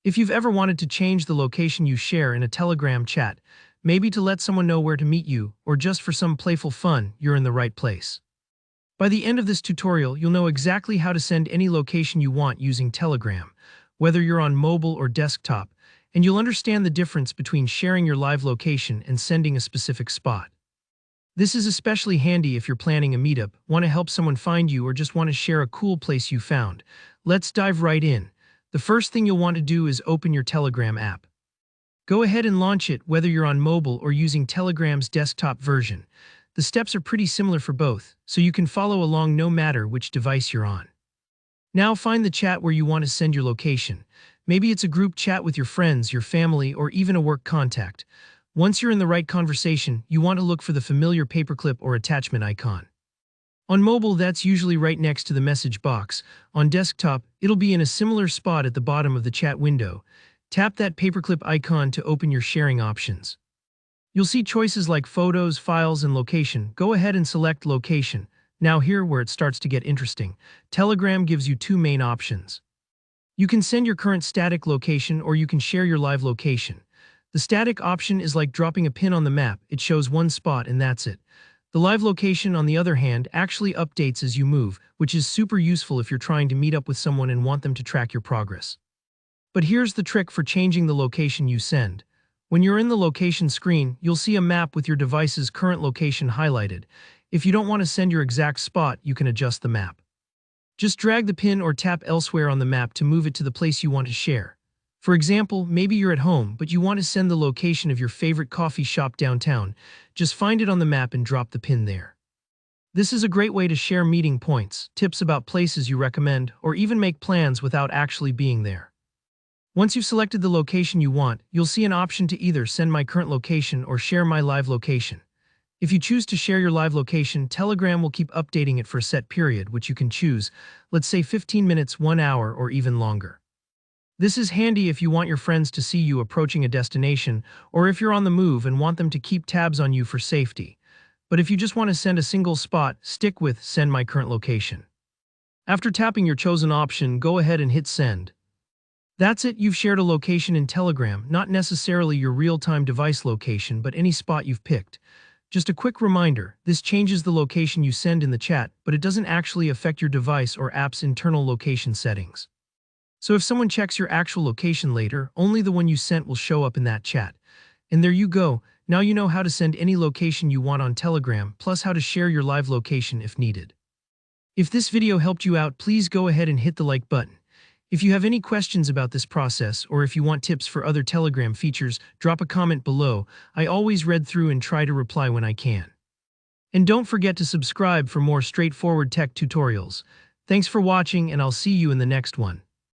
If you've ever wanted to change the location you share in a Telegram chat, maybe to let someone know where to meet you, or just for some playful fun, you're in the right place. By the end of this tutorial, you'll know exactly how to send any location you want using Telegram, whether you're on mobile or desktop, and you'll understand the difference between sharing your live location and sending a specific spot. This is especially handy if you're planning a meetup, want to help someone find you, or just want to share a cool place you found. Let's dive right in. The first thing you'll want to do is open your Telegram app. Go ahead and launch it, whether you're on mobile or using Telegram's desktop version. The steps are pretty similar for both, so you can follow along no matter which device you're on. Now find the chat where you want to send your location. Maybe it's a group chat with your friends, your family, or even a work contact. Once you're in the right conversation, you want to look for the familiar paperclip or attachment icon. On mobile, that's usually right next to the message box. On desktop, it'll be in a similar spot at the bottom of the chat window. Tap that paperclip icon to open your sharing options. You'll see choices like photos, files, and location. Go ahead and select location. Now here where it starts to get interesting. Telegram gives you two main options. You can send your current static location, or you can share your live location. The static option is like dropping a pin on the map. It shows one spot and that's it. The live location, on the other hand, actually updates as you move, which is super useful if you're trying to meet up with someone and want them to track your progress. But here's the trick for changing the location you send. When you're in the location screen, you'll see a map with your device's current location highlighted. If you don't want to send your exact spot, you can adjust the map. Just drag the pin or tap elsewhere on the map to move it to the place you want to share. For example, maybe you're at home, but you want to send the location of your favorite coffee shop downtown. Just find it on the map and drop the pin there. This is a great way to share meeting points, tips about places you recommend, or even make plans without actually being there. Once you've selected the location you want, you'll see an option to either send my current location or share my live location. If you choose to share your live location, Telegram will keep updating it for a set period, which you can choose, let's say 15 minutes, 1 hour, or even longer. This is handy if you want your friends to see you approaching a destination, or if you're on the move and want them to keep tabs on you for safety. But if you just want to send a single spot, stick with Send My Current Location. After tapping your chosen option, go ahead and hit Send. That's it, you've shared a location in Telegram, not necessarily your real-time device location, but any spot you've picked. Just a quick reminder, this changes the location you send in the chat, but it doesn't actually affect your device or app's internal location settings. So if someone checks your actual location later, only the one you sent will show up in that chat. And there you go, now you know how to send any location you want on Telegram, plus how to share your live location if needed. If this video helped you out, please go ahead and hit the like button. If you have any questions about this process, or if you want tips for other Telegram features, drop a comment below. I always read through and try to reply when I can. And don't forget to subscribe for more straightforward tech tutorials. Thanks for watching, and I'll see you in the next one.